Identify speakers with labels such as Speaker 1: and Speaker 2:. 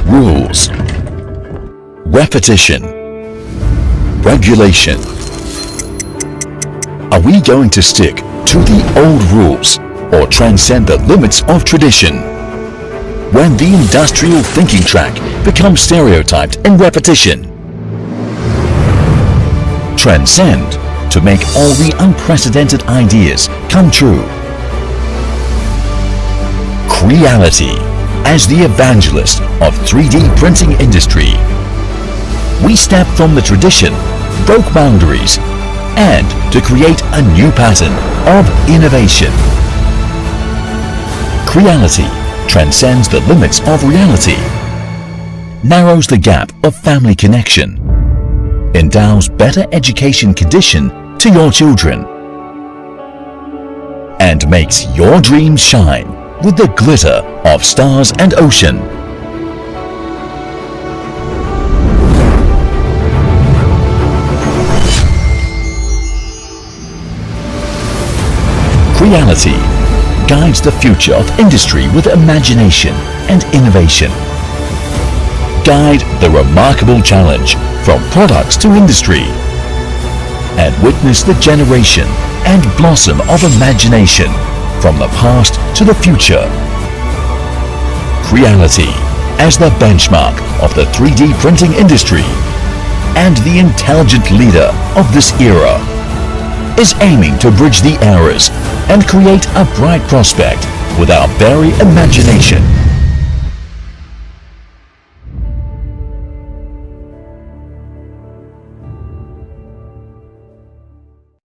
Speaker 1: Rules, repetition, regulation. Are we going to stick to the old rules or transcend the limits of tradition? When the industrial thinking track becomes stereotyped in repetition. Transcend to make all the unprecedented ideas come true. Creality as the evangelist of 3D printing industry. We step from the tradition, broke boundaries, and to create a new pattern of innovation. Creality transcends the limits of reality, narrows the gap of family connection, endows better education condition to your children, and makes your dreams shine with the glitter of stars and ocean. Creality guides the future of industry with imagination and innovation. Guide the remarkable challenge from products to industry and witness the generation and blossom of imagination from the past to the future. Creality as the benchmark of the 3D printing industry and the intelligent leader of this era is aiming to bridge the eras and create a bright prospect with our very imagination